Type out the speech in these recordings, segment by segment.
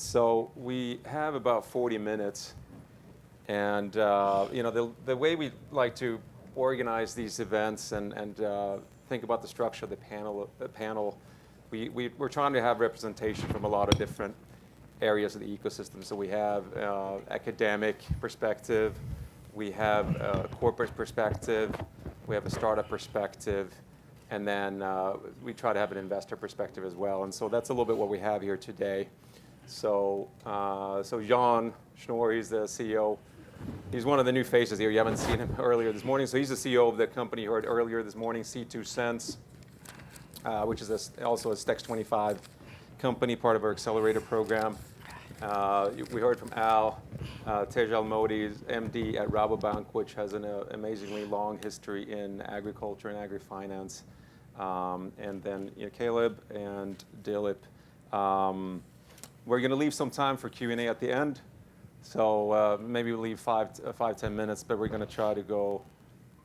So we have about 40 minutes, and the way we like to organize these events and think about the structure of the panel, we're trying to have representation from a lot of different areas of the ecosystem. So we have academic perspective, we have a corporate perspective, we have a startup perspective, and then we try to have an investor perspective as well. And so that's a little bit what we have here today. So Jan Schnoor, he's the CEO. He's one of the new faces here. You haven't seen him earlier this morning. So he's the CEO of the company you heard earlier this morning, C2Sense, which is also a STEX 25 company, part of our accelerator program. We heard from Al Tejal Modi, MD at Rabobank, which has an amazingly long history in agriculture and agri-finance. And then Caleb and Dilip. We're going to leave some time for Q&A at the end. So maybe we'll leave 5-10 minutes, but we're going to try to go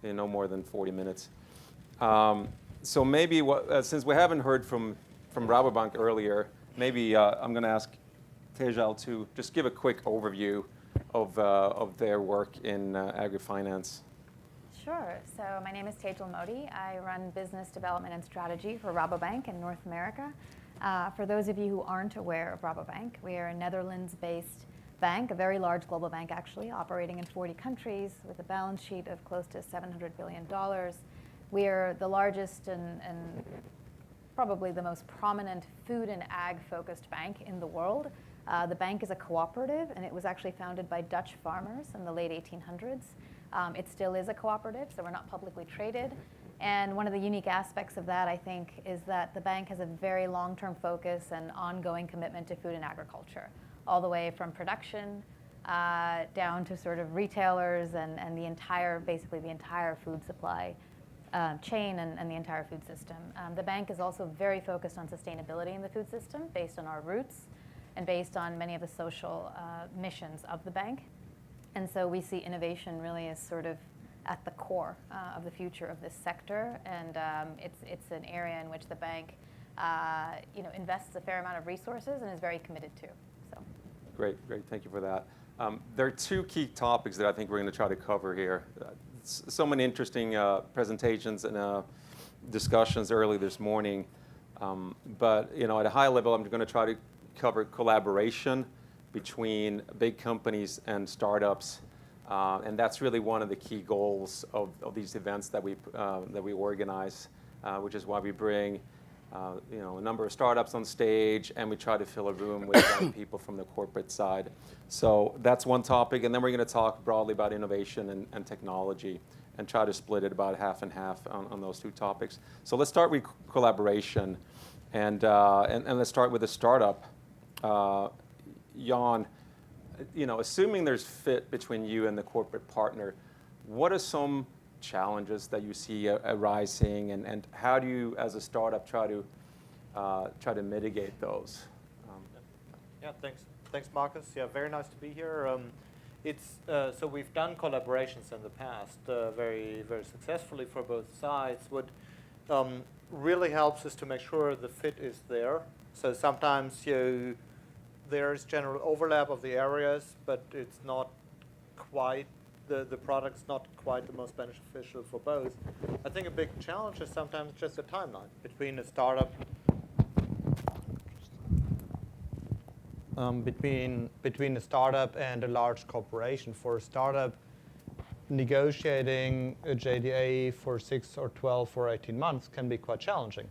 in no more than 40 minutes. So maybe since we haven't heard from Rabobank earlier, maybe I'm going to ask Tejal to just give a quick overview of their work in agri-finance. Sure. So my name is Tejal Modi. I run business development and strategy for Rabobank in North America. For those of you who aren't aware of Rabobank, we are a Netherlands-based bank, a very large global bank actually, operating in 40 countries with a balance sheet of close to $700 billion. We are the largest and probably the most prominent food and ag-focused bank in the world. The bank is a cooperative, and it was actually founded by Dutch farmers in the late 1800s. It still is a cooperative, so we're not publicly traded. And one of the unique aspects of that, I think, is that the bank has a very long-term focus and ongoing commitment to food and agriculture, all the way from production down to sort of retailers and basically the entire food supply chain and the entire food system. The bank is also very focused on sustainability in the food system based on our roots and based on many of the social missions of the bank. And so we see innovation really as sort of at the core of the future of this sector, and it's an area in which the bank invests a fair amount of resources and is very committed to. So. Great, thank you for that. There are two key topics that I think we're going to try to cover here. So many interesting presentations and discussions early this morning, but at a high level, I'm going to try to cover collaboration between big companies and startups. And that's really one of the key goals of these events that we organize, which is why we bring a number of startups on stage, and we try to fill a room with people from the corporate side. So that's one topic, and then we're going to talk broadly about innovation and technology, and try to split it about half and half on those two topics. So let's start with collaboration, and let's start with a startup. Jan, assuming there's fit between you and the corporate partner, what are some challenges that you see arising, and how do you, as a startup, try to mitigate those? Yeah, thanks, Marcus. Yeah, very nice to be here. So we've done collaborations in the past very, very successfully for both sides. What really helps is to make sure the fit is there. So sometimes there's general overlap of the areas, but it's not quite, the product's not quite the most beneficial for both. I think a big challenge is sometimes just a timeline between a startup, between a startup and a large corporation. For a startup, negotiating a JDA for 6 or 12 or 18 months can be quite challenging.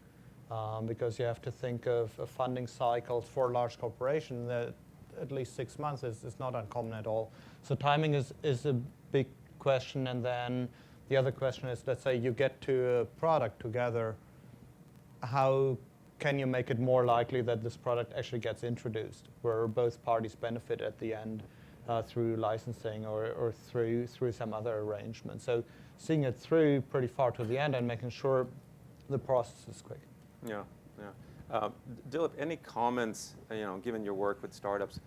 Because you have to think of funding cycles for a large corporation that at least 6 months is not uncommon at all. So timing is a big question. And then the other question is, let's say you get to a product together, how can you make it more likely that this product actually gets introduced, where both parties benefit at the end through licensing or through some other arrangement. So seeing it through pretty far to the end and making sure the process is quick. Yeah. Dilip, any comments, given your work with startups,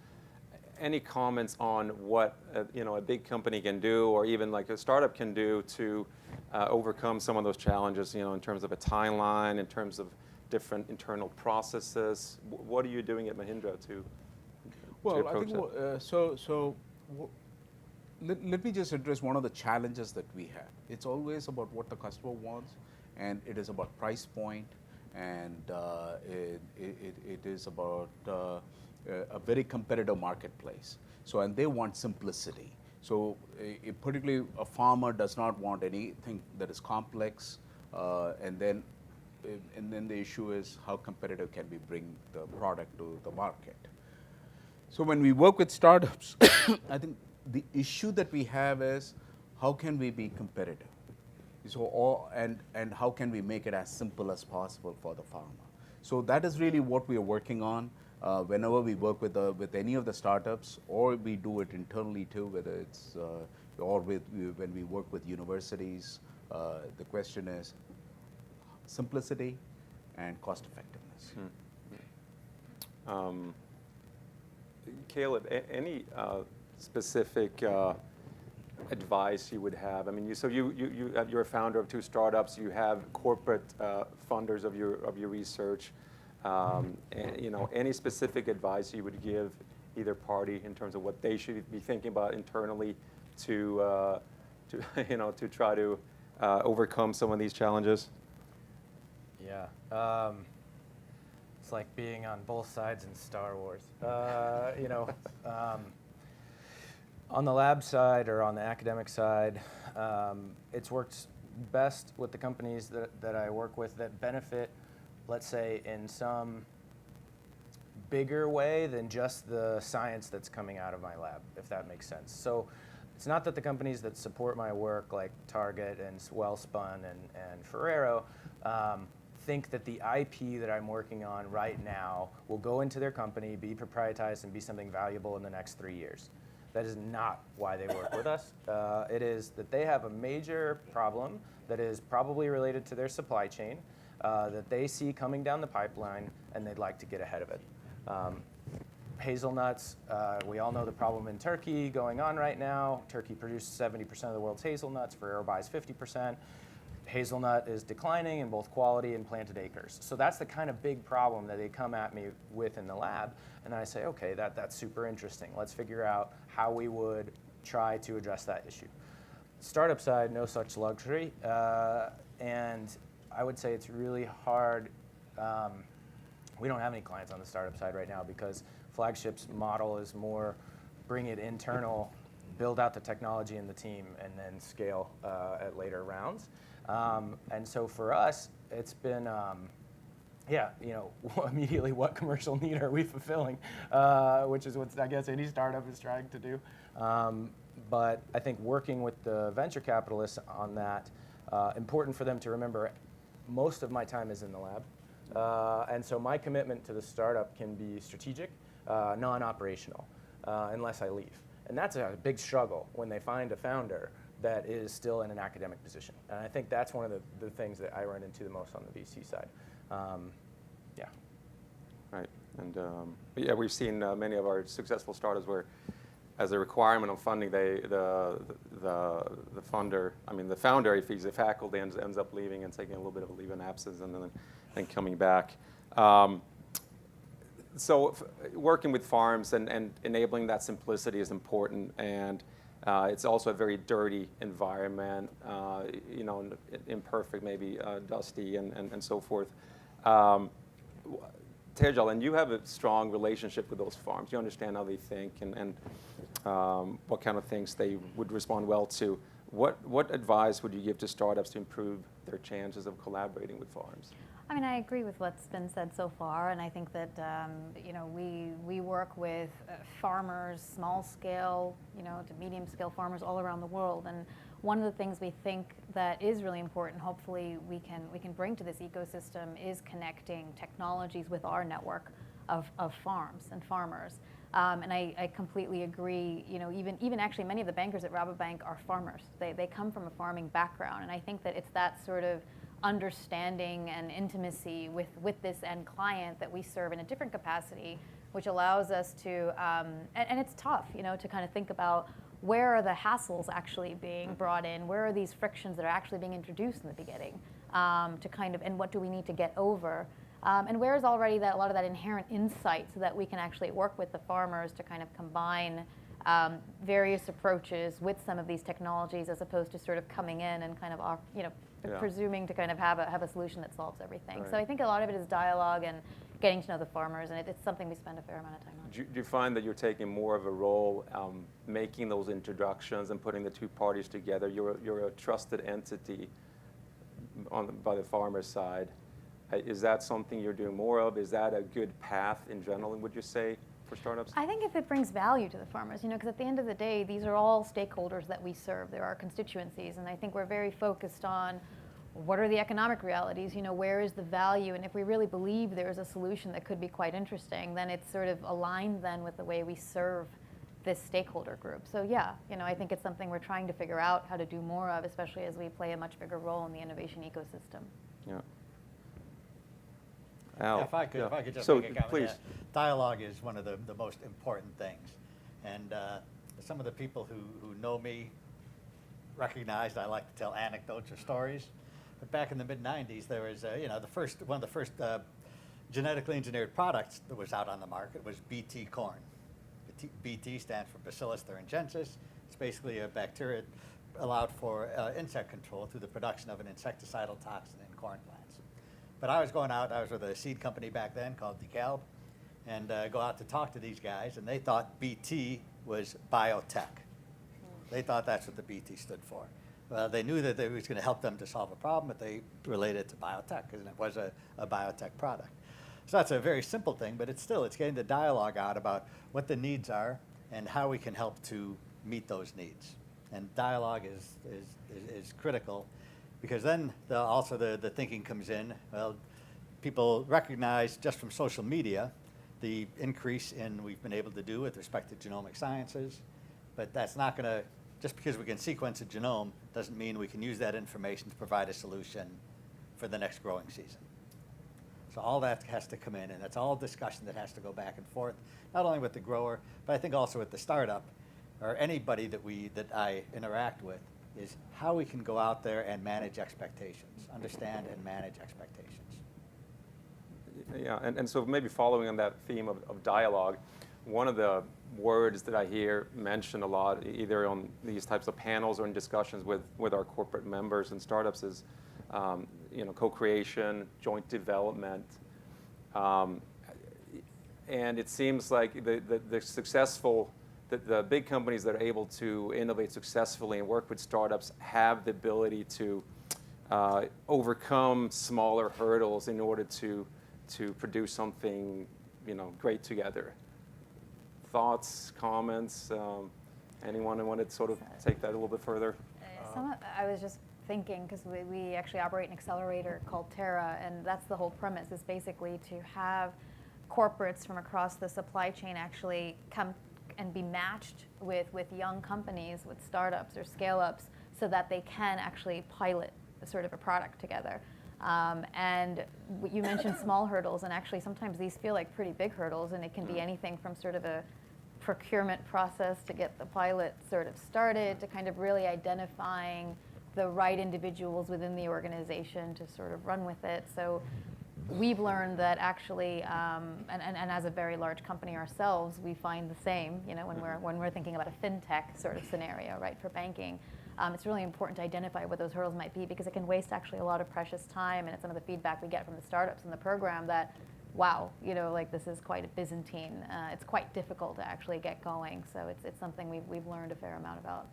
any comments on what a big company can do, or even like a startup can do to overcome some of those challenges, in terms of a timeline, in terms of different internal processes? What are you doing at Mahindra to Well, I approach think let me just address one of the challenges that we have. It's always about what the customer wants, and it is about price point, and it is about a very competitive marketplace. So, and they want simplicity. So, particularly a farmer does not want anything that is complex, and then the issue is how competitive can we bring the product to the market. So when we work with startups, I think the issue that we have is how can we be competitive? So and how can we make it as simple as possible for the farmer? So that is really what we are working on. Whenever we work with any of the startups, or we do it internally too, whether it's or when we work with universities, the question is simplicity and cost effectiveness. Caleb, any specific advice you would have? I mean, you're a founder of 2 startups. You have corporate funders of your research. And, any specific advice you would give either party in terms of what they should be thinking about internally to try to overcome some of these challenges? Yeah. It's like being on both sides in Star Wars. On the lab side or on the academic side, it's worked best with the companies that I work with that benefit, let's say, in some bigger way than just the science that's coming out of my lab, if that makes sense. So it's not that the companies that support my work, like Target and Wellspun and Ferrero, think that the IP that I'm working on right now will go into their company, be proprietized, and be something valuable in the next 3 years. That is not why they work with us. It is that they have a major problem that is probably related to their supply chain that they see coming down the pipeline, and they'd like to get ahead of it. Hazelnuts, we all know the problem in Turkey going on right now. Turkey produces 70% of the world's hazelnuts. Ferrero buys 50%. Hazelnut is declining in both quality and planted acres. So that's the kind of big problem that they come at me with in the lab. And I say, okay, that's super interesting. Let's figure out how we would try to address that issue. Startup side, no such luxury. And I would say it's really hard. We don't have any clients on the startup side right now because Flagship's model is more bring it internal, build out the technology and the team, and then scale at later rounds. And so for us, it's been, immediately what commercial need are we fulfilling, which is what I guess any startup is trying to do. But I think working with the venture capitalists on that, important for them to remember, most of my time is in the lab. And so my commitment to the startup can be strategic, non-operational, unless I leave. And that's a big struggle when they find a founder that is still in an academic position. And I think that's one of the things that I run into the most on the VC side. Right. And we've seen many of our successful startups where, as a requirement of funding, the funder, the founder, if he's a faculty, ends up leaving and taking a little bit of a leave in absence and then coming back. So working with farms and enabling that simplicity is important, and it's also a very dirty environment, imperfect, maybe dusty, and so forth. Tejal, and you have a strong relationship with those farms. You understand how they think and what kind of things they would respond well to. What advice would you give to startups to improve their chances of collaborating with farms? I agree with what's been said so far, and I think that we work with farmers, small scale, to medium scale farmers all around the world. And one of the things we think that is really important, hopefully we can bring to this ecosystem, is connecting technologies with our network of farms and farmers. And I completely agree. Even actually many of the bankers at Rabobank are farmers. They come from a farming background, and I think that it's that sort of understanding and intimacy with this end client that we serve in a different capacity, which allows us to, and it's tough, to kind of think about where are the hassles actually being brought in, where are these frictions that are actually being introduced in the beginning, and what do we need to get over. And where's already a lot of that inherent insight so that we can actually work with the farmers to kind of combine various approaches with some of these technologies, as opposed to sort of coming in and kind of Yeah. presuming to kind of have a solution that solves everything. So Right. I think a lot of it is dialogue and getting to know the farmers, and it's something we spend a fair amount of time on. Do you find that you're taking more of a role making those introductions and putting the two parties together? You're a trusted entity by the farmer's side. Is that something you're doing more of? Is that a good path in general, would you say, for startups? I think if it brings value to the farmers, because at the end of the day, these are all stakeholders that we serve. They're our constituencies, and I think we're very focused on what are the economic realities, where is the value, and if we really believe there is a solution that could be quite interesting, then it's sort of aligned then with the way we serve this stakeholder group. So yeah, I think it's something we're trying to figure out how to do more of, especially as we play a much bigger role in the innovation ecosystem. Yeah. Al, If I could, yeah. if I could just So, make a comment. please. Yeah. Dialogue is one of the most important things. And some of the people who know me recognize I like to tell anecdotes or stories. But back in the mid-'90s, there was one of the first genetically engineered products that was out on the market was BT corn. BT stands for Bacillus thuringiensis. It's basically a bacteria allowed for insect control through the production of an insecticidal toxin in corn plants. But I was with a seed company back then called DeKalb, and go out to talk to these guys, and they thought BT was biotech. They thought that's what the BT stood for. Well, they knew that it was going to help them to solve a problem, but they related it to biotech, because it was a biotech product. So that's a very simple thing, but it's getting the dialogue out about what the needs are and how we can help to meet those needs. And dialogue is critical, because then also the thinking comes in. Well, people recognize just from social media the increase we've been able to do with respect to genomic sciences, but that's not going to, just because we can sequence a genome doesn't mean we can use that information to provide a solution for the next growing season. So all that has to come in, and that's all discussion that has to go back and forth, not only with the grower, but I think also with the startup or anybody that I interact with, is how we can go out there and manage expectations, understand and manage expectations. Yeah, and so maybe following on that theme of dialogue, one of the words that I hear mentioned a lot, either on these types of panels or in discussions with our corporate members and startups, is co-creation, joint development. And it seems like the big companies that are able to innovate successfully and work with startups have the ability to overcome smaller hurdles in order to produce something great together. Thoughts, comments? Anyone want to sort of take that a little bit further? I was just thinking, because we actually operate an accelerator called Terra, and that's the whole premise, is basically to have corporates from across the supply chain actually come and be matched with young companies, with startups or scale-ups, so that they can actually pilot sort of a product together. And you mentioned small hurdles, and actually sometimes these feel like pretty big hurdles, and it can be anything from sort of a procurement process to get the pilot sort of started, to kind of really identifying the right individuals within the organization to sort of run with it. So we've learned that actually, and as a very large company ourselves, we find the same, when we're thinking about a fintech sort of scenario, right, for banking. It's really important to identify what those hurdles might be, because it can waste actually a lot of precious time, and it's some of the feedback we get from the startups in the program that, wow, this is quite a Byzantine. It's quite difficult to actually get going. So it's something we've learned a fair amount about.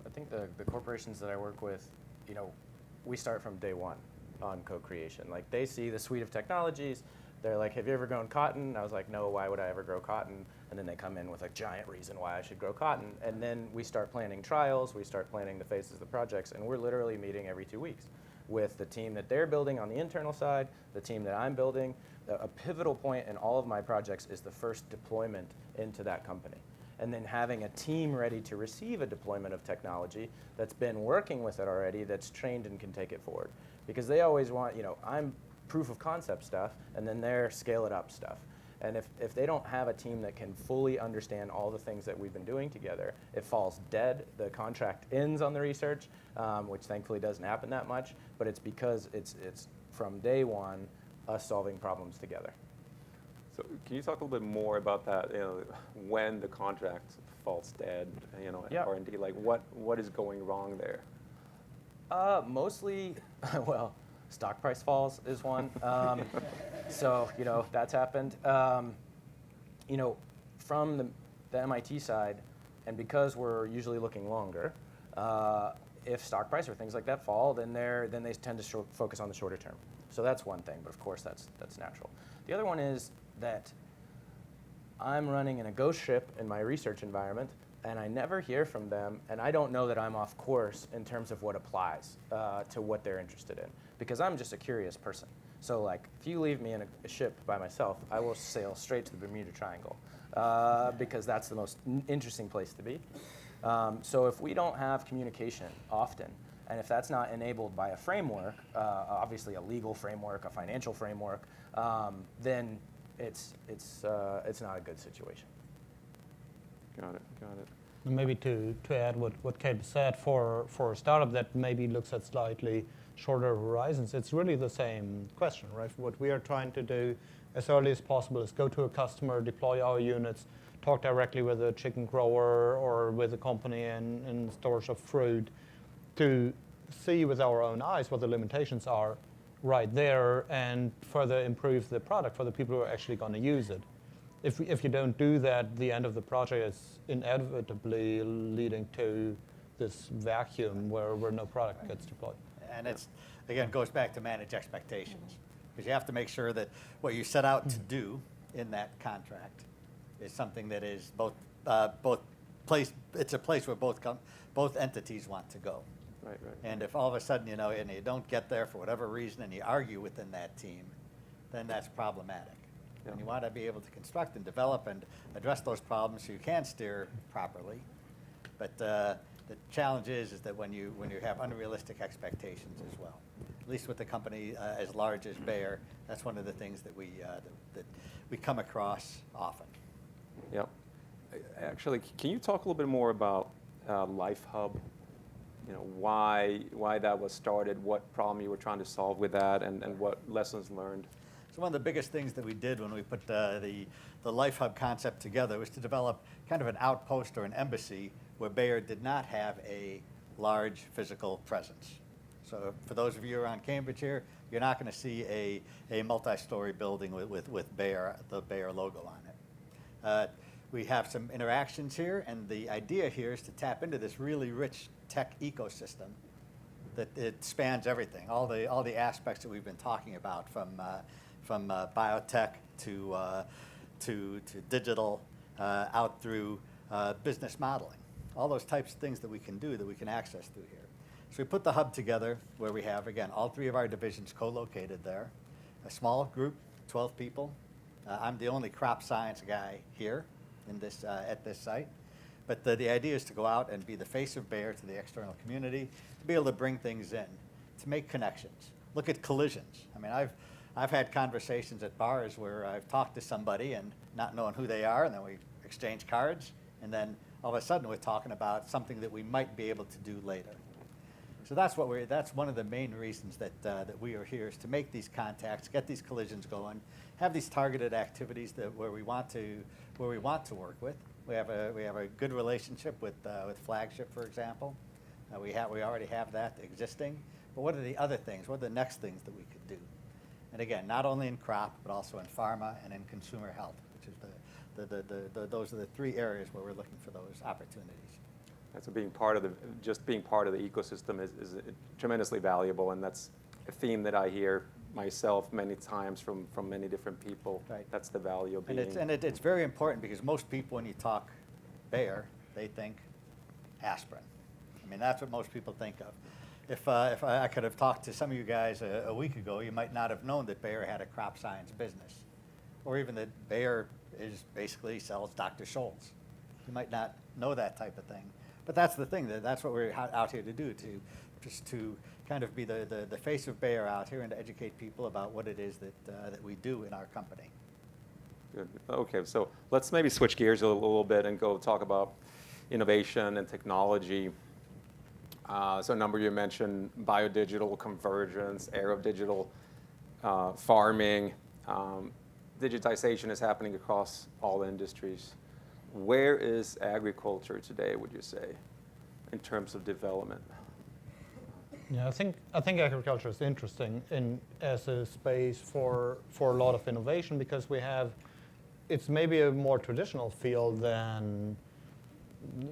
I think the corporations that I work with, we start from day one on co-creation. Like, they see the suite of technologies. They're like, have you ever grown cotton? I was like, no, why would I ever grow cotton? And then they come in with a giant reason why I should grow cotton. And then we start planning trials, we start planning the phases of the projects, and we're literally meeting every 2 weeks with the team that they're building on the internal side, the team that I'm building. A pivotal point in all of my projects is the first deployment into that company. And then having a team ready to receive a deployment of technology that's been working with it already, that's trained and can take it forward. Because they always want, I'm proof of concept stuff, and then they're scale it up stuff. And if they don't have a team that can fully understand all the things that we've been doing together, it falls dead. The contract ends on the research, which thankfully doesn't happen that much, but it's because it's from day one, us solving problems together. So can you talk a little bit more about that, when the contract falls dead, at Yeah. R&D, like what is going wrong there? Mostly, well, stock price falls is one. So, that's happened. From the MIT side, and because we're usually looking longer, if stock price or things like that fall, then they tend to focus on the shorter term. So that's one thing, but of course that's natural. The other one is that I'm running in a ghost ship in my research environment, and I never hear from them, and I don't know that I'm off course in terms of what applies to what they're interested in, because I'm just a curious person. So like, if you leave me in a ship by myself, I will sail straight to the Bermuda Triangle, because that's the most interesting place to be. So if we don't have communication often, and if that's not enabled by a framework, obviously a legal framework, a financial framework, then it's not a good situation. Got it. And maybe to add what Kate said, for a startup that maybe looks at slightly shorter horizons, it's really the same question, right? What we are trying to do as early as possible is go to a customer, deploy our units, talk directly with a chicken grower or with a company in storage of fruit, to see with our own eyes what the limitations are right there and further improve the product for the people who are actually going to use it. If you don't do that, the end of the project is inevitably leading to this vacuum where no product gets deployed. And it's, again, goes back to manage expectations. Because you have to make sure that what you set out to do in that contract is something that is it's a place where both entities want to go. Right. And if all of a sudden, and you don't get there for whatever reason and you argue within that team, then that's problematic. Yeah. And you want to be able to construct and develop and address those problems so you can steer properly. But the challenge is that when you have unrealistic expectations as well, at least with a company as large as Bayer, that's one of the things that we come across often. Yep. Actually, can you talk a little bit more about LifeHub? Why that was started, what problem you were trying to solve with that, and what lessons learned? So one of the biggest things that we did when we put the LifeHub concept together was to develop kind of an outpost or an embassy where Bayer did not have a large physical presence. So for those of you around Cambridge here, you're not going to see a multi-story building with Bayer, the Bayer logo on it. We have some interactions here, and the idea here is to tap into this really rich tech ecosystem that it spans everything, all the aspects that we've been talking about, from biotech to digital, out through business modeling, all those types of things that we can do that we can access through here. So we put the hub together where we have, again, all three of our divisions co-located there, a small group, 12 people. I'm the only crop science guy here in this, at this site. But the idea is to go out and be the face of Bayer to the external community, to be able to bring things in, to make connections, look at collisions. I mean, I've had conversations at bars where I've talked to somebody and not knowing who they are, and then we exchange cards, and then all of a sudden we're talking about something that we might be able to do later. So that's one of the main reasons that we are here, is to make these contacts, get these collisions going, have these targeted activities where we want to work with. We have a good relationship with Flagship, for example. We already have that existing. But what are the other things? What are the next things that we could do? And again, not only in crop, but also in pharma and in consumer health, which is those are the three areas where we're looking for those opportunities. So being part of the ecosystem is tremendously valuable, and that's a theme that I hear myself many times from many different people. Right. That's the value of being. And it's very important, because most people, when you talk Bayer, they think aspirin. I mean, that's what most people think of. If I could have talked to some of you guys a week ago, you might not have known that Bayer had a crop science business, or even that Bayer basically sells Dr. Scholl's. You might not know that type of thing. But that's the thing, that's what we're out here to do, to kind of be the face of Bayer out here and to educate people about what it is that we do in our company. Good. Okay, so let's maybe switch gears a little bit and go talk about innovation and technology. So a number you mentioned, biodigital, convergence, aerodigital. farming. Digitization is happening across all industries. Where is agriculture today, would you say, in terms of development? Yeah, I think agriculture is interesting as a space for a lot of innovation, because it's maybe a more traditional field than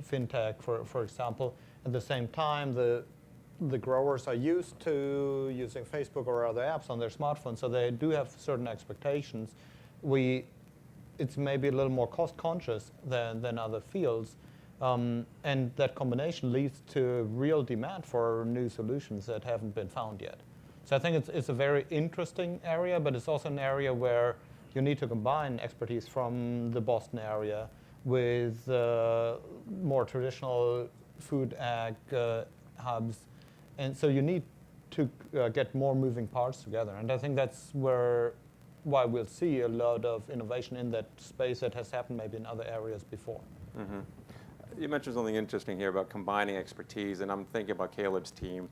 fintech, for example. At the same time, the growers are used to using Facebook or other apps on their smartphones, so they do have certain expectations. It's maybe a little more cost conscious than other fields. And that combination leads to real demand for new solutions that haven't been found yet. So I think it's a very interesting area, but it's also an area where you need to combine expertise from the Boston area with more traditional food ag hubs. And so you need to get more moving parts together. And I think that's why we'll see a lot of innovation in that space that has happened maybe in other areas before. Mm-hmm. You mentioned something interesting here about combining expertise, and I'm thinking about Caleb's team.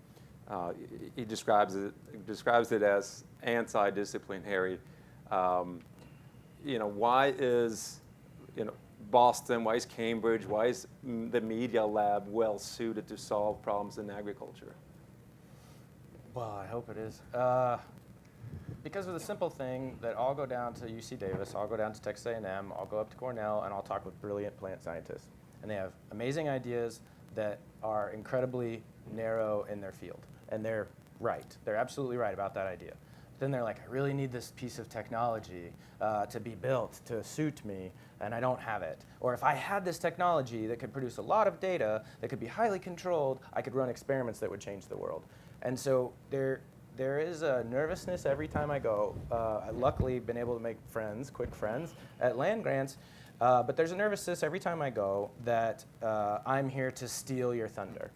He describes it as anti-discipline, Harry. Why is Boston, why is Cambridge, why is the Media Lab well suited to solve problems in agriculture? Well, I hope it is. Because of the simple thing that I'll go down to UC Davis, I'll go down to Texas A&M, I'll go up to Cornell, and I'll talk with brilliant plant scientists. And they have amazing ideas that are incredibly narrow in their field. And they're right. They're absolutely right about that idea. Then they're like, I really need this piece of technology to be built to suit me, and I don't have it. Or if I had this technology that could produce a lot of data, that could be highly controlled, I could run experiments that would change the world. And so there is a nervousness every time I go. I've luckily been able to make quick friends at land grants. But there's a nervousness every time I go that I'm here to steal your thunder.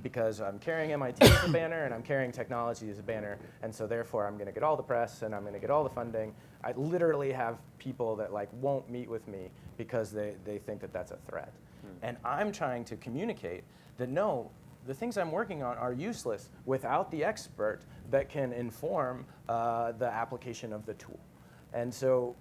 Because I'm carrying MIT as a banner and I'm carrying technology as a banner, and so therefore I'm going to get all the press and I'm going to get all the funding. I literally have people that won't meet with me because they think that that's a threat. And I'm trying to communicate that no, the things I'm working on are useless without the expert that can inform the application of the tool. And so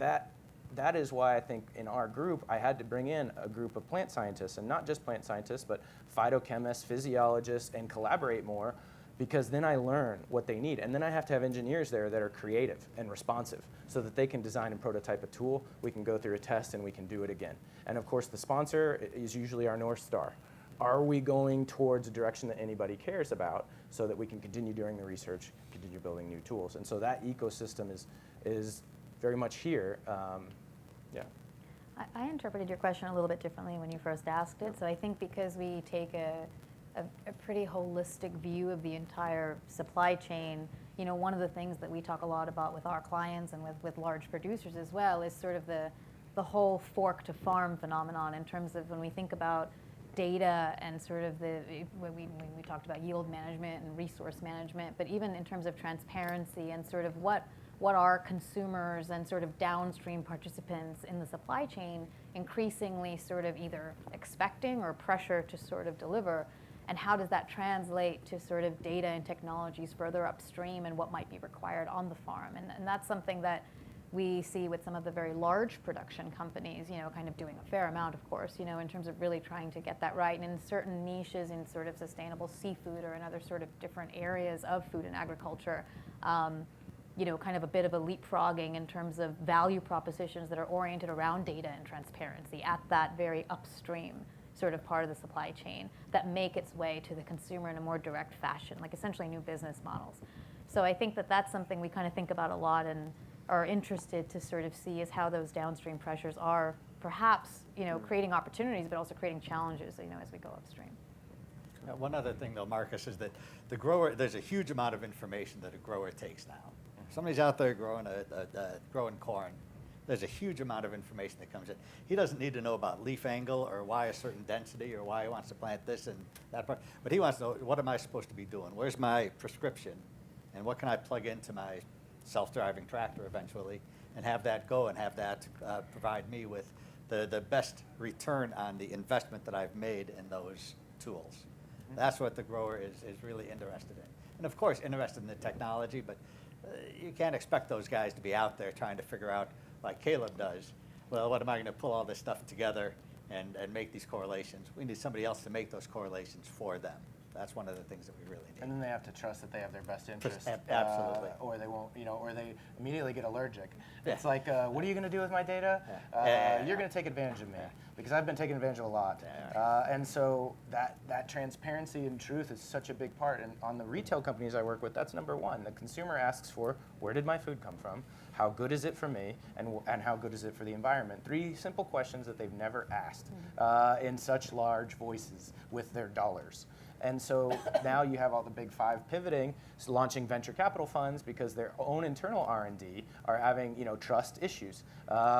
that is why I think in our group, I had to bring in a group of plant scientists, and not just plant scientists, but phytochemists, physiologists, and collaborate more, because then I learn what they need. And then I have to have engineers there that are creative and responsive so that they can design and prototype a tool, we can go through a test, and we can do it again. And of course, the sponsor is usually our North Star. Are we going towards a direction that anybody cares about so that we can continue doing the research, continue building new tools? And so that ecosystem is very much here. Yeah. I interpreted your question a little bit differently when you first asked it. So I think because we take a pretty holistic view of the entire supply chain, one of the things that we talk a lot about with our clients and with large producers as well is sort of the whole fork to farm phenomenon, in terms of when we think about data and sort of when we talked about yield management and resource management, but even in terms of transparency and sort of what are consumers and sort of downstream participants in the supply chain increasingly sort of either expecting or pressure to sort of deliver, and how does that translate to sort of data and technologies further upstream and what might be required on the farm. And that's something that we see with some of the very large production companies, kind of doing a fair amount, of course, in terms of really trying to get that right. And in certain niches, in sort of sustainable seafood or in other sort of different areas of food and agriculture, kind of a bit of a leapfrogging in terms of value propositions that are oriented around data and transparency at that very upstream sort of part of the supply chain that make its way to the consumer in a more direct fashion, like essentially new business models. So I think that that's something we kind of think about a lot and are interested to sort of see is how those downstream pressures are perhaps, creating opportunities, but also creating challenges, as we go upstream. Now, one other thing, though, Marcus, is that the grower, there's a huge amount of information that a grower takes now. If somebody's out there growing corn, there's a huge amount of information that comes in. He doesn't need to know about leaf angle or why a certain density or why he wants to plant this and that part, but he wants to know, what am I supposed to be doing? Where's my prescription? And what can I plug into my self-driving tractor eventually and have that go and have that provide me with the best return on the investment that I've made in those tools. That's what the grower is really interested in. And of course, interested in the technology, but you can't expect those guys to be out there trying to figure out, like Caleb does, well, what am I going to pull all this stuff together and make these correlations? We need somebody else to make those correlations for them. That's one of the things that we really need. And then they have to trust that they have their best interest. Absolutely. Or they won't, or they immediately get allergic. Yeah. It's like, what are you going to do with my data? Yeah. You're going to take advantage of me because I've been taken advantage of a lot. And so that transparency and truth is such a big part. And on the retail companies I work with, that's number one. The consumer asks for, where did my food come from? How good is it for me? And how good is it for the environment? 3 simple questions that they've never asked in such large voices with their dollars. And so now you have all the big 5 pivoting, launching venture capital funds because their own internal R&D are having trust issues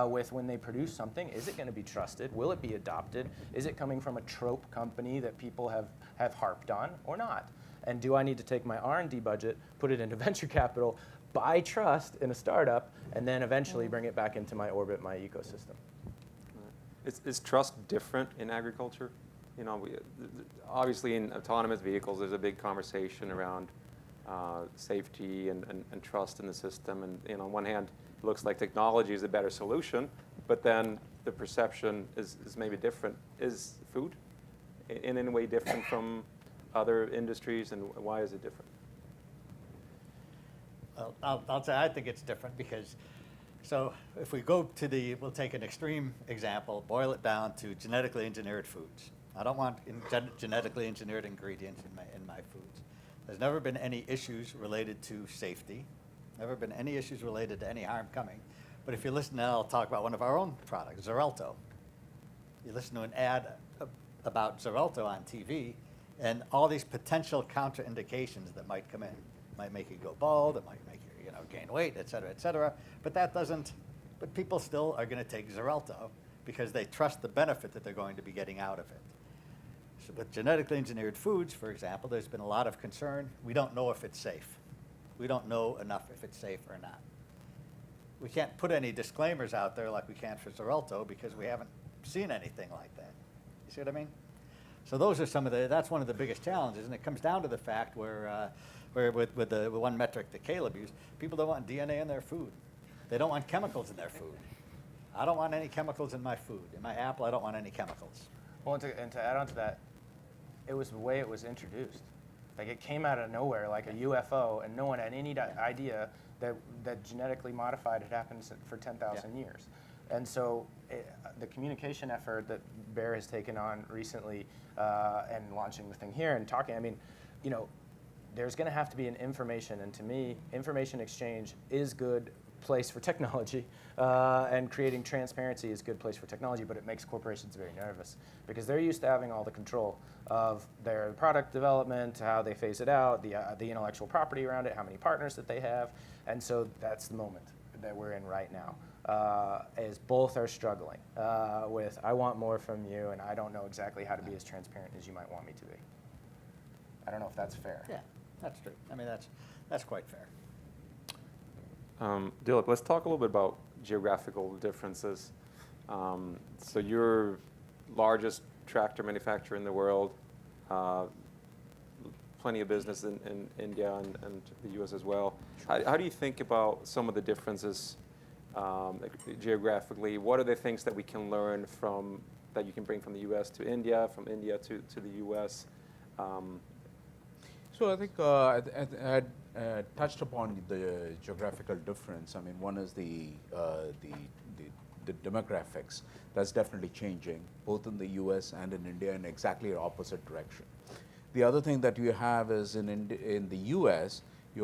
with when they produce something. Is it going to be trusted? Will it be adopted? Is it coming from a trope company that people have harped on or not? And do I need to take my R&D budget, put it into venture capital, buy trust in a startup, and then eventually bring it back into my orbit, my ecosystem? Is trust different in agriculture? Obviously in autonomous vehicles, there's a big conversation around safety and trust in the system. And on one hand, it looks like technology is a better solution, but then the perception is maybe different. Is food in any way different from other industries, and why is it different? Well, I'll say I think it's different because, so if we go to we'll take an extreme example, boil it down to genetically engineered foods. I don't want genetically engineered ingredients in my foods. There's never been any issues related to safety, never been any issues related to any harm coming. But if you listen now, I'll talk about one of our own products, Xarelto. You listen to an ad about Xarelto on TV, and all these potential contraindications that might come in. Might make you go bald, it might make you gain weight, et cetera, but but people still are going to take Xarelto because they trust the benefit that they're going to be getting out of it. So with genetically engineered foods, for example, there's been a lot of concern. We don't know if it's safe. We don't know enough if it's safe or not. We can't put any disclaimers out there like we can for Xarelto because we haven't seen anything like that. You see what I mean? So those are that's one of the biggest challenges, and it comes down to the fact where with the one metric that Caleb used, people don't want DNA in their food. They don't want chemicals in their food. I don't want any chemicals in my food. In my apple, I don't want any chemicals. Well, and to add on to that, it was the way it was introduced. Like it came out of nowhere, like a UFO, and no one had any idea that genetically modified had happened for 10,000 years. And so the communication effort that Bayer has taken on recently and launching the thing here and talking, there's going to have to be an information, and to me, information exchange is good place for technology, and creating transparency is a good place for technology, but it makes corporations very nervous because they're used to having all the control of their product development, how they phase it out, the intellectual property around it, how many partners that they have, and so that's the moment that we're in right now, is both are struggling with, I want more from you, and I don't know exactly how to be as transparent as you might want me to be. I don't know if that's fair. Yeah, that's true. I mean, that's quite fair. Dilip, let's talk a little bit about geographical differences. So you're largest tractor manufacturer in the world, plenty of business in India and the US as well. How do you think about some of the differences geographically? What are the things that we can learn from, that you can bring from the US to India, from India to the US? So I think I touched upon the geographical difference. I mean, one is the demographics. That's definitely changing, both in the U.S. and in India, in exactly opposite direction. The other thing that you have is in the U.S., we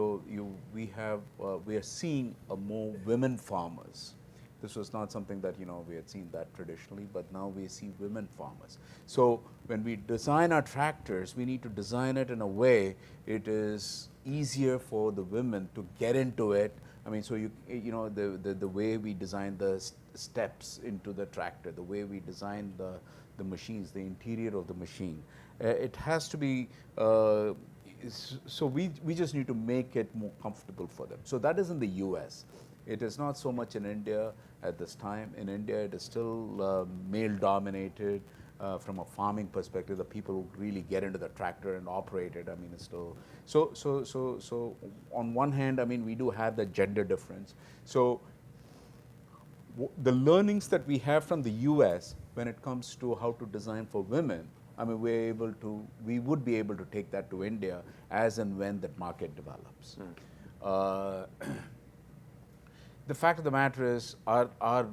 are seeing more women farmers. This was not something that we had seen that traditionally, but now we see women farmers. So when we design our tractors, we need to design it in a way it is easier for the women to get into it. I mean, so the way we design the steps into the tractor, the way we design the machines, the interior of the machine, it has to be. So we just need to make it more comfortable for them. So that is in the U.S. It is not so much in India at this time. In India, it is still male-dominated. from a farming perspective, the people who really get into the tractor and operate it, I mean, it's still, so on one hand, I mean, we do have the gender difference. So the learnings that we have from the US when it comes to how to design for women, I mean, we would be able to take that to India as and when that market develops. The fact of the matter is, our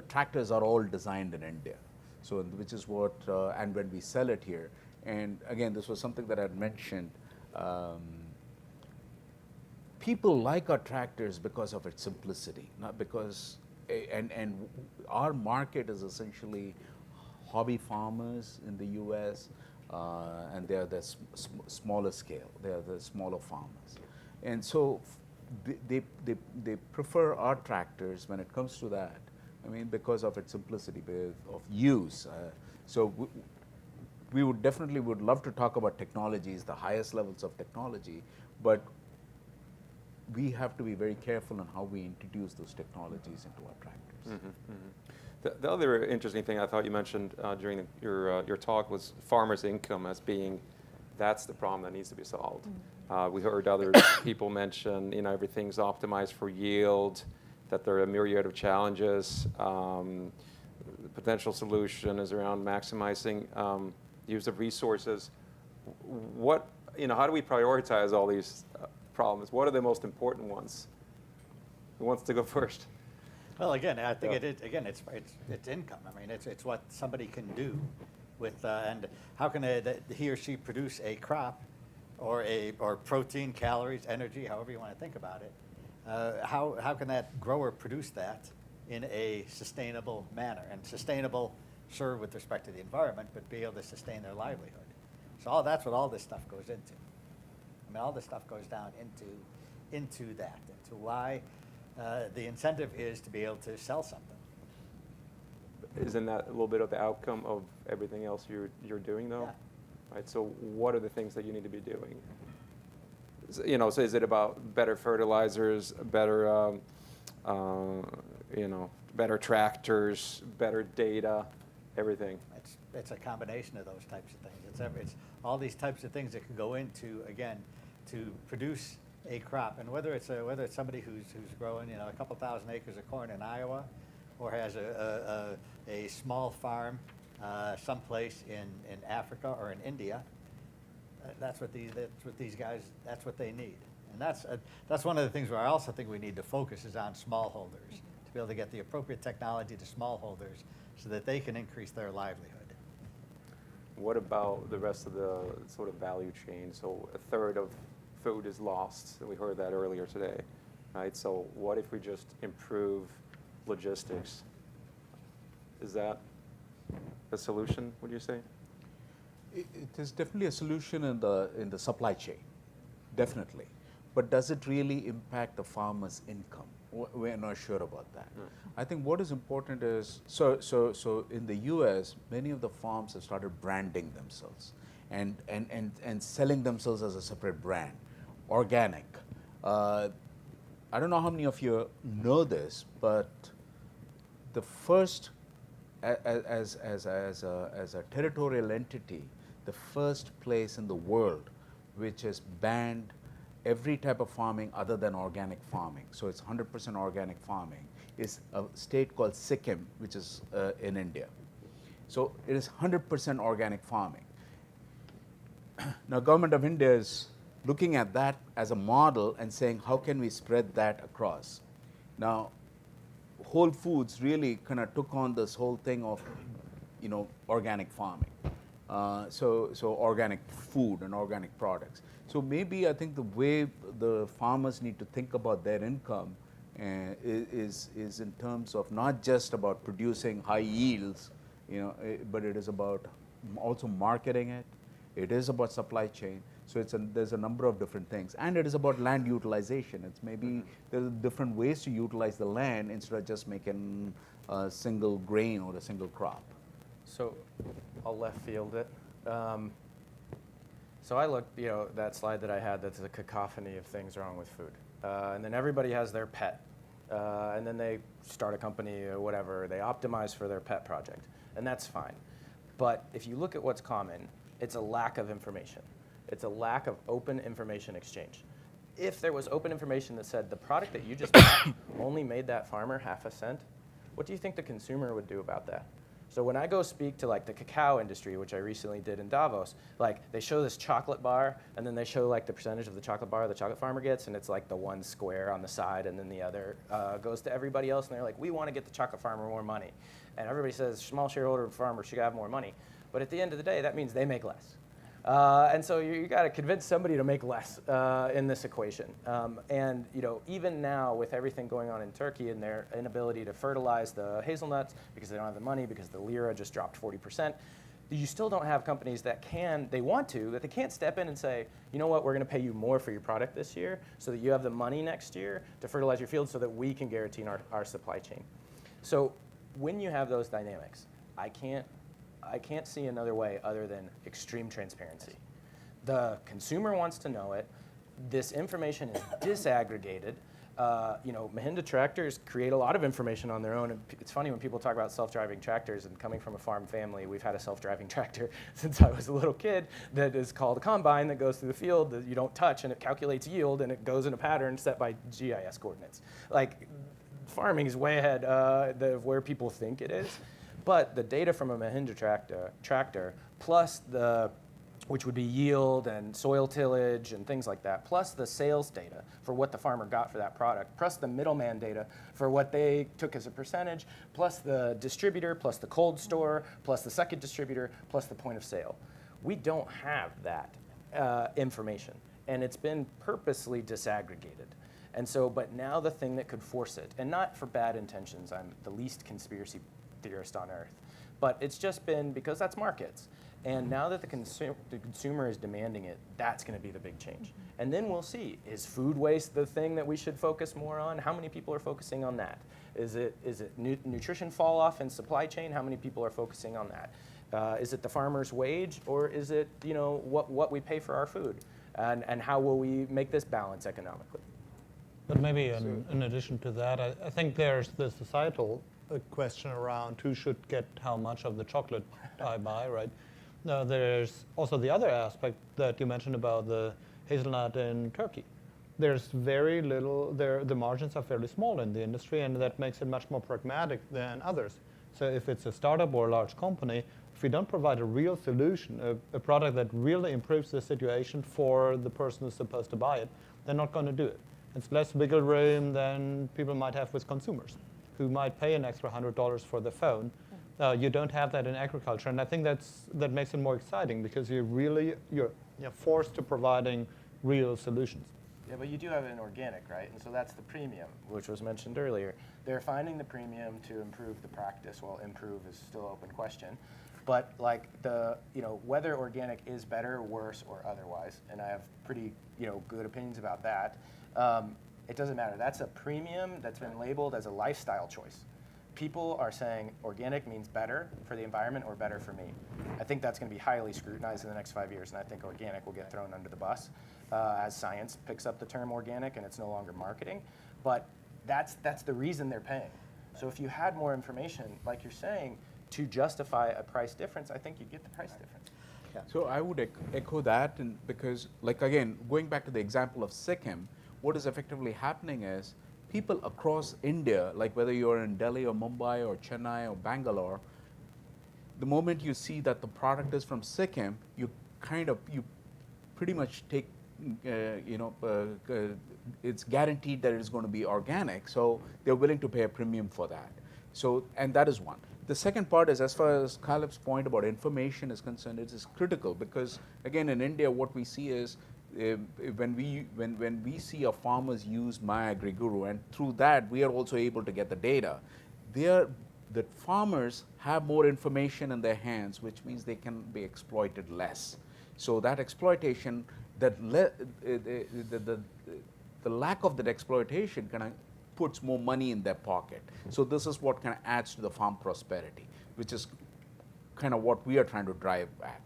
tractors are all designed in India, so which is what, and when we sell it here, and again, this was something that I had mentioned. People like our tractors because of its simplicity, not because, and our market is essentially hobby farmers in the U.S., and they are the smaller scale. They are the smaller farmers, and so they prefer our tractors when it comes to that. I mean, because of its simplicity of use. So we would definitely would love to talk about technologies, the highest levels of technology, but we have to be very careful on how we introduce those technologies into our tractors. The other interesting thing I thought you mentioned during your talk was farmers' income as being, that's the problem that needs to be solved. We heard other people mention, you know, everything's optimized for yield, that there are a myriad of challenges. The potential solution is around maximizing use of resources. What, you know, how do we prioritize all these problems? What are the most important ones? Who wants to go first? Well, again, I think it's income. I mean, it's what somebody can do with, and how can he or she produce a crop, or protein, calories, energy, however you want to think about it. How can that grower produce that in a sustainable manner, and sustainable, sure, with respect to the environment, but be able to sustain their livelihood. So that's what all this stuff goes into. I mean, all this stuff goes down into that, into why the incentive is to be able to sell something. Isn't that a little bit of the outcome of everything else you're doing, though? Yeah. Right. So what are the things that you need to be doing? You know, so is it about better fertilizers, better, you know, better tractors, better data, everything? It's a combination of those types of things. It's all these types of things that can go into, again, to produce a crop, and whether it's somebody who's growing, you know, a couple thousand acres of corn in Iowa, or has a small farm someplace in Africa or in India. That's what these guys, that's what they need. And that's one of the things where I also think we need to focus is on smallholders, to be able to get the appropriate technology to smallholders so that they can increase their livelihood. What about the rest of the sort of value chain? So a third of food is lost, and we heard that earlier today, right? So what if we just improve logistics? Is that a solution, would you say? It is definitely a solution in the supply chain, definitely. But does it really impact the farmer's income? We're not sure about that. I think what is important is, so in the US, many of the farms have started branding themselves and selling themselves as a separate brand. Organic. I don't know how many of you know this, but the first, as a territorial entity, the first place in the world which has banned every type of farming other than organic farming, so it's 100% organic farming, is a state called Sikkim, which is in India. So it is 100% organic farming. Now, Government of India is looking at that as a model and saying, how can we spread that across? Now, Whole Foods really kind of took on this whole thing of, you know, organic farming. So organic food and organic products. So maybe I think the way the farmers need to think about their income is in terms of not just about producing high yields, you know, but it is about also marketing it. It is about supply chain. So there's a number of different things, and it is about land utilization. It's maybe there's different ways to utilize the land instead of just making a single grain or a single crop. So I'll left field it. So I looked, you know, that slide that I had, that's a cacophony of things wrong with food. And then everybody has their pet. And then they start a company or whatever. They optimize for their pet project. And that's fine. But if you look at what's common, it's a lack of information. It's a lack of open information exchange. If there was open information that said the product that you just bought only made that farmer half a cent, what do you think the consumer would do about that? So when I go speak to like the cacao industry, which I recently did in Davos, like they show this chocolate bar and then they show like the percentage of the chocolate bar the chocolate farmer gets, and it's like the one square on the side and then the other goes to everybody else, and they're like, we want to get the chocolate farmer more money. And everybody says small shareholder farmer should have more money. But at the end of the day, that means they make less. And so you got to convince somebody to make less in this equation. And even now, with everything going on in Turkey and their inability to fertilize the hazelnuts because they don't have the money, because the lira just dropped 40%, you still don't have companies that they can't step in and say, you know what, we're going to pay you more for your product this year so that you have the money next year to fertilize your field so that we can guarantee our supply chain. So when you have those dynamics, I can't see another way other than extreme transparency. The consumer wants to know it. This information is disaggregated. Mahindra tractors create a lot of information on their own. And it's funny when people talk about self-driving tractors, and coming from a farm family, we've had a self-driving tractor since I was a little kid that is called a combine that goes through the field that you don't touch, and it calculates yield, and it goes in a pattern set by GIS coordinates. Like, farming is way ahead of where people think it is. But the data from a Mahindra tractor plus which would be yield and soil tillage and things like that, plus the sales data for what the farmer got for that product, plus the middleman data for what they took as a percentage, plus the distributor, plus the cold store, plus the second distributor, plus the point of sale. We don't have that information, and it's been purposely disaggregated. And so, but now the thing that could force it, and not for bad intentions, I'm the least conspiracy theorist on earth, but it's just been because that's markets. And now that the consumer is demanding it, that's going to be the big change. And then we'll see, is food waste the thing that we should focus more on? How many people are focusing on that? Is it nutrition fall off in supply chain? How many people are focusing on that? Is it the farmer's wage, or is it what we pay for our food? And how will we make this balance economically? But maybe in addition to that, I think there's the societal question around who should get how much of the chocolate I buy, right? Now, there's also the other aspect that you mentioned about the hazelnut in Turkey. There's very little, the margins are fairly small in the industry, and that makes it much more pragmatic than others. So if it's a startup or a large company, if we don't provide a real solution, a product that really improves the situation for the person who's supposed to buy it, they're not going to do it. It's less wiggle room than people might have with consumers, who might pay an extra $100 for the phone. You don't have that in agriculture, and I think that makes it more exciting because you're forced to providing real solutions. Yeah, but you do have it in organic, right? And so that's the premium, which was mentioned earlier. They're finding the premium to improve the practice. Well, improve is still an open question. But like whether organic is better, worse, or otherwise, and I have pretty good opinions about that. It doesn't matter. That's a premium that's been labeled as a lifestyle choice. People are saying organic means better for the environment or better for me. I think that's going to be highly scrutinized in the next 5 years, and I think organic will get thrown under the bus as science picks up the term organic and it's no longer marketing. But that's the reason they're paying. So if you had more information, like you're saying, to justify a price difference, I think you get the price difference. Yeah. So I would echo that, and because, like, again, going back to the example of Sikkim, what is effectively happening is people across India, like whether you're in Delhi or Mumbai or Chennai or Bangalore, the moment you see that the product is from Sikkim, you pretty much take, it's guaranteed that it is going to be organic, so they're willing to pay a premium for that. So, and that is one. The second part is, as far as Caleb's point about information is concerned, it is critical because, again, in India, what we see is when we see our farmers use MyAgriGuru, and through that we are also able to get the data, the farmers have more information in their hands, which means they can be exploited less. So that exploitation, the lack of that exploitation kind of puts more money in their pocket. So this is what kind of adds to the farm prosperity, which is kind of what we are trying to drive at.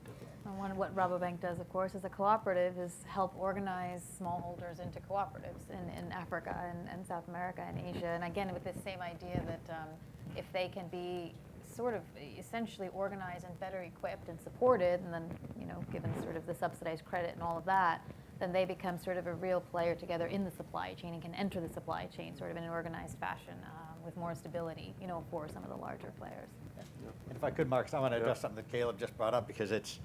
What Rabobank does, of course, as a cooperative is help organize smallholders into cooperatives in Africa and South America and Asia. And again, with this same idea that if they can be sort of essentially organized and better equipped and supported, and then, you know, given sort of the subsidized credit and all of that, then they become sort of a real player together in the supply chain and can enter the supply chain sort of in an organized fashion with more stability, you know, for some of the larger players. And if I could, Marcus, I want to Yeah. address something that Caleb just brought up, because it's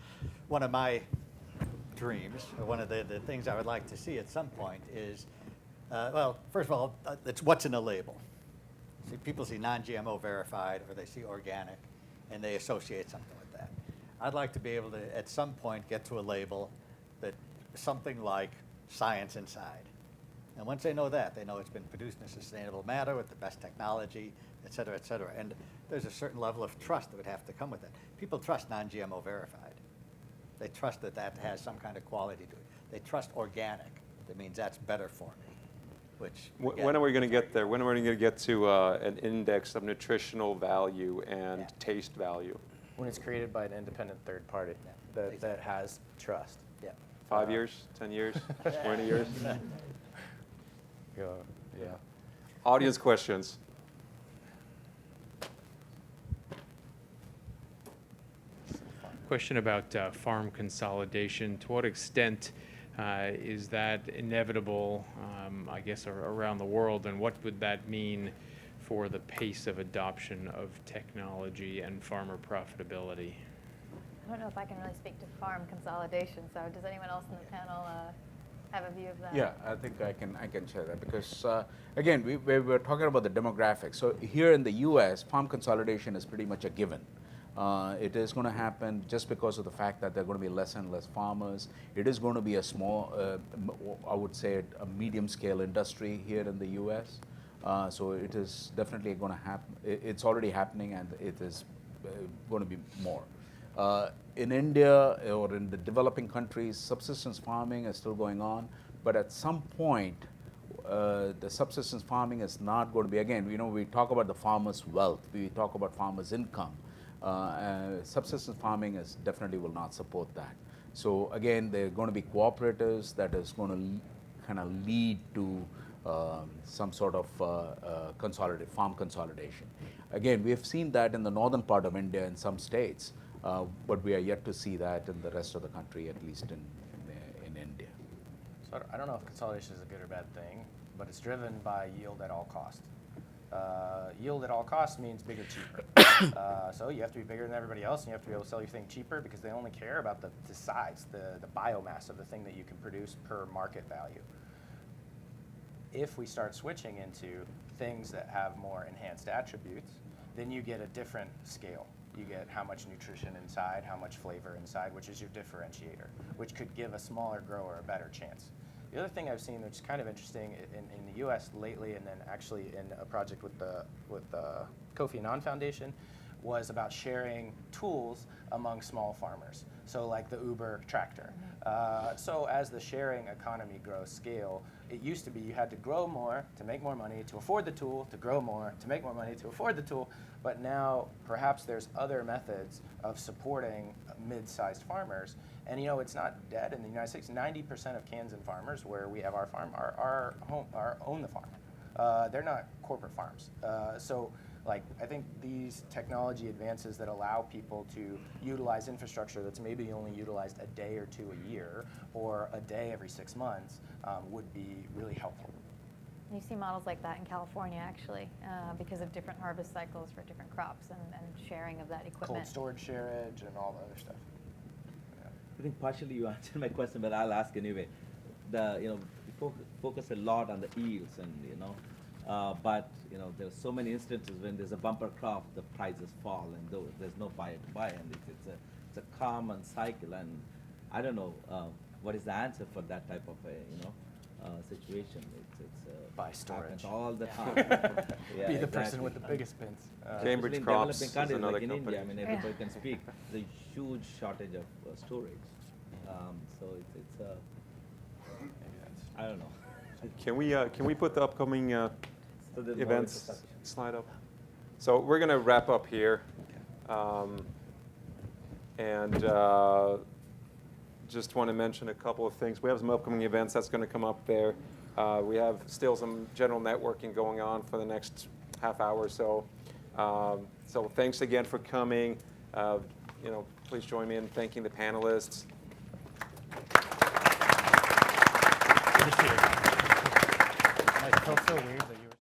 one of my dreams, or one of the things I would like to see at some point is, well, first of all, it's what's in a label. See, people see non-GMO verified, or they see organic, and they associate something with that. I'd like to be able to, at some point, get to a label that something like science inside. And once they know that, they know it's been produced in a sustainable manner with the best technology, et cetera, et cetera. And there's a certain level of trust that would have to come with it. People trust non-GMO verified. They trust that that has some kind of quality to it. They trust organic. That means that's better for me, which. When again, are we going to get there? When are we going to get to an index of nutritional value and Yeah. taste value? When it's created by an independent third party Yeah, that exactly. has trust. Yeah. 5 years, 10 years, 20 years? Yeah. Audience questions. Question about farm consolidation. To what extent is that inevitable, I guess, around the world, and what would that mean for the pace of adoption of technology and farmer profitability? I don't know if I can really speak to farm consolidation, so does anyone else in the panel have a view of that? Yeah, I think I can share that, because again, we're talking about the demographics. So here in the U.S., farm consolidation is pretty much a given. It is going to happen just because of the fact that there are going to be less and less farmers. It is going to be a small, I would say, a medium-scale industry here in the U.S. So it is definitely going to happen. It's already happening, and it is going to be more. In India or in the developing countries, subsistence farming is still going on, but at some point, the subsistence farming is not going to be, again, you know, we talk about the farmer's wealth, we talk about farmer's income. Subsistence farming is definitely will not support that. So again, there are going to be cooperatives that is going to kind of lead to some sort of farm consolidation. Again, we have seen that in the northern part of India in some states. But we are yet to see that in the rest of the country, at least in India. So I don't know if consolidation is a good or bad thing, but it's driven by yield at all cost. Yield at all costs means bigger, cheaper. So you have to be bigger than everybody else, and you have to be able to sell your thing cheaper, because they only care about the size, the biomass of the thing that you can produce per market value. If we start switching into things that have more enhanced attributes, then you get a different scale. You get how much nutrition inside, how much flavor inside, which is your differentiator, which could give a smaller grower a better chance. The other thing I've seen, which is kind of interesting in the U.S. lately, and then actually in a project with the Kofi Annan Foundation, was about sharing tools among small farmers. So like the Uber tractor. So as the sharing economy grows scale, it used to be you had to grow more to make more money, to afford the tool, to grow more, to make more money, to afford the tool. But now perhaps there's other methods of supporting mid-sized farmers. And you know, it's not dead in the United States. 90% of Kansan farmers where we have our farm own the farm. They're not corporate farms. So like, I think these technology advances that allow people to utilize infrastructure that's maybe only utilized a day or two a year, or a day every 6 months, would be really helpful. You see models like that in California, actually, because of different harvest cycles for different crops and sharing of that equipment. Cold storage shareage and all the other stuff. I think partially you answered my question, but I'll ask anyway. We focus a lot on the yields, and but there's so many instances when there's a bumper crop, the prices fall, and there's no buyer to buy, and it's a common cycle. And I don't know what is the answer for that type of a situation. It's Buy storage. happens all the time. Yeah, Be the exactly. person with the biggest bins. Cambridge Especially in Crops developing is countries another like in company. India, I mean, everybody can speak. There's a huge shortage of storage. So it's I don't know. Can we put the upcoming So there's more events infrastructure. slide up? So we're going to wrap up here. And just want to mention a couple of things. We have some upcoming events that's going to come up there. We have still some general networking going on for the next half hour or so. So thanks again for coming. Please join me in thanking the panelists. It felt so weird that you were.